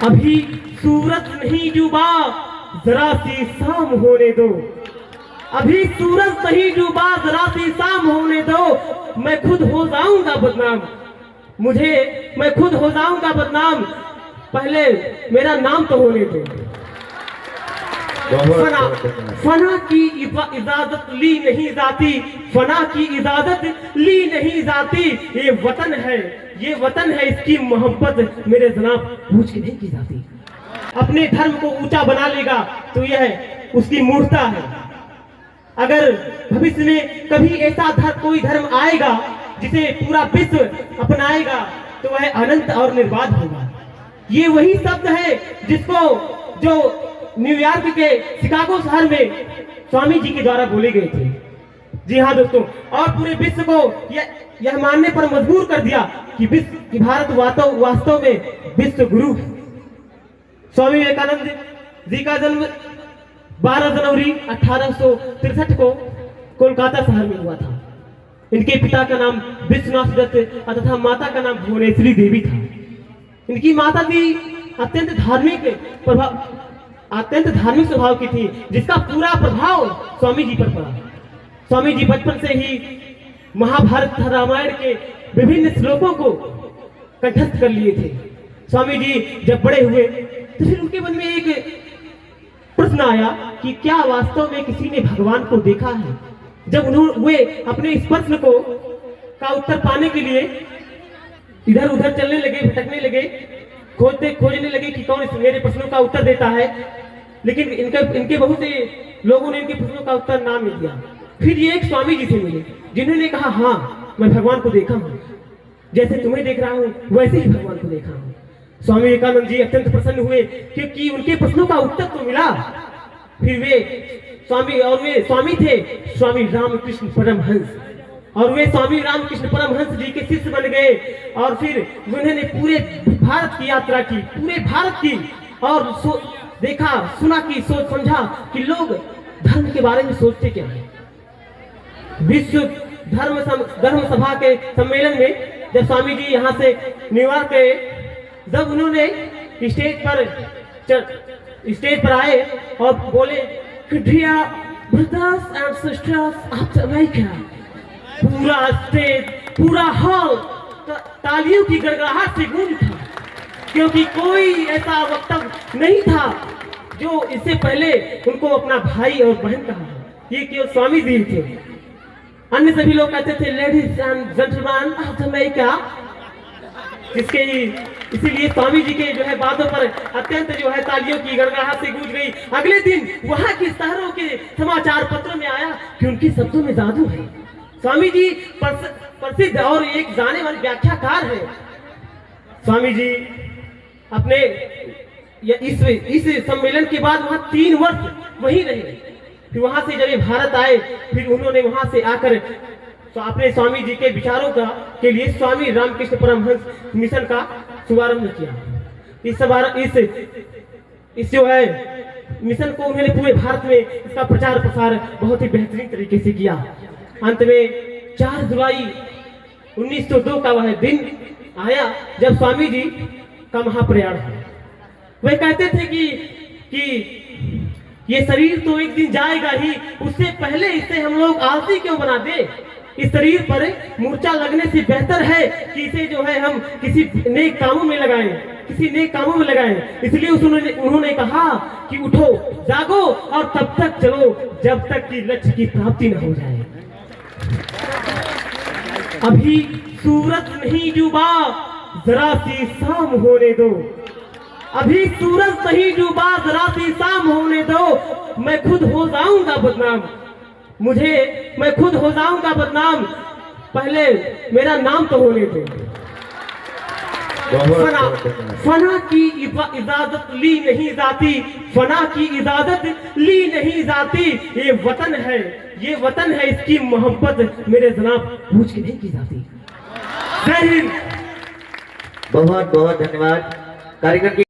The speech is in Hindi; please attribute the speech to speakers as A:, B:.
A: अभी सूरज नहीं डूबा, जरा सी शाम होने दो। अभी सूरज नहीं डूबा, जरा सी शाम होने दो। मैं खुद हो जाऊंगा बदनाम, मैं खुद हो जाऊंगा बदनाम। पहले मेरा नाम तो होने दो। फना की इजाजत ली नहीं जाती, फना की इजाजत ली नहीं जाती। ये वतन है, इसकी मोहब्बत मेरे जनाब पूछ के नहीं की जाती। अपने धर्म को ऊंचा बना लेगा तो यह उसकी मूर्खता है। अगर भविष्य में कभी ऐसा कोई धर्म आएगा जिसे पूरा विश्व अपनाएगा तो वह अनंत और निर्बाध होगा। ये वही शब्द है जो न्यूयॉर्क के शिकागो शहर में स्वामी जी के द्वारा बोले गए थे। जी हाँ दोस्तों, और पूरे विश्व को यह मानने पर मजबूर कर दिया कि भारत वास्तव में विश्व गुरु है। स्वामी विवेकानंद जी का जन्म 12 जनवरी 1863 को कोलकाता शहर में हुआ था। इनके पिता का नाम विश्वनाथ दत्त तथा माता का नाम भुवनेश्वरी देवी था। इनकी माता जी अत्यंत धार्मिक स्वभाव की थी, जिसका पूरा प्रभाव स्वामी जी पर पड़ा। स्वामी जी बचपन से ही महाभारत तथा रामायण के विभिन्न श्लोकों को कंठस्थ कर लिए थे। स्वामी जी जब बड़े हुए तो फिर उनके मन में एक प्रश्न आया कि क्या वास्तव में किसी ने भगवान को देखा है। जब वे अपने इस प्रश्न का उत्तर पाने के लिए इधर उधर चलने लगे, भटकने लगे, खोजने लगे कि कौन मेरे प्रश्नों का उत्तर देता है, लेकिन इनके बहुत से लोगों ने इनके प्रश्नों का उत्तर ना मिल दिया। फिर ये एक स्वामी जी से मिले जिन्होंने कहा, हाँ मैं भगवान को देखा हूँ, जैसे तुम्हें देख रहा हूँ वैसे ही भगवान को देखा हूँ। स्वामी विवेकानंद जी अत्यंत प्रसन्न हुए क्योंकि उनके प्रश्नों का उत्तर तो मिला। फिर वे स्वामी थे स्वामी रामकृष्ण परमहंस, और वे स्वामी रामकृष्ण परमहंस जी के शिष्य बन गए। और फिर उन्होंने पूरे भारत की यात्रा की, पूरे भारत की, और देखा सुना की सोच समझा कि लोग धर्म के बारे में सोचते क्या है। विश्व धर्म सभा के सम्मेलन में जब स्वामी जी यहाँ से न्यूयॉर्क गए, जब उन्होंने स्टेज पर आए और बोले कि dear brothers and sisters of America, पूरा स्टेज, पूरा हॉल तालियों की गड़गड़ाहट से गूंज था, क्योंकि कोई ऐसा वक्तव्य नहीं था जो इससे पहले उनको अपना भाई और बहन कहा। ये केवल स्वामी जी थे। अन्य सभी लोग कहते थे ladies and gentleman of America. इसीलिए स्वामी जी के जो है बातों पर अत्यंत जो है तालियों की गड़गड़ाहट से गूंज गई। अगले दिन वहां के शहरों के समाचार पत्रों में आया कि उनके शब्दों में जादू है। स्वामी जी प्रसिद्ध और एक जाने वाले व्याख्याकार है। स्वामी जी अपने इस सम्मेलन के बाद वहां 3 वर्ष वहीं रहे। फिर वहां से जब ये भारत आए, फिर उन्होंने वहां से आकर अपने स्वामी जी के विचारों के लिए स्वामी रामकृष्ण परमहंस मिशन का शुभारंभ किया। इस जो है मिशन को उन्होंने पूरे भारत में इसका प्रचार प्रसार बहुत ही बेहतरीन तरीके से किया। अंत में 4 जुलाई 1902 का वह दिन आया जब स्वामी जी का महाप्रयाण हुआ। वे कहते थे कि ये शरीर तो एक दिन जाएगा ही, उससे पहले इसे हम लोग आलसी क्यों बना दे। इस शरीर पर मूर्छा लगने से बेहतर है कि इसे जो है हम किसी नेक कामों में लगाएं, इसलिए उन्होंने कहा कि उठो, जागो और तब तक चलो जब तक कि लक्ष्य की प्राप्ति न हो जाए। अभी सूरज नहीं डूबा, जरा सी शाम होने दो। अभी सूरज नहीं डूबा, जरा सी शाम होने दो। मैं खुद हो जाऊंगा बदनाम, मैं खुद हो जाऊंगा बदनाम। पहले मेरा नाम तो होने दो। फना की इजाजत ली नहीं जाती, फना की इजाजत ली नहीं जाती। ये वतन है, इसकी मोहब्बत मेरे जनाब पूछ के नहीं की जाती। जय हिंद।
B: बहुत बहुत धन्यवाद कार्यक्रम की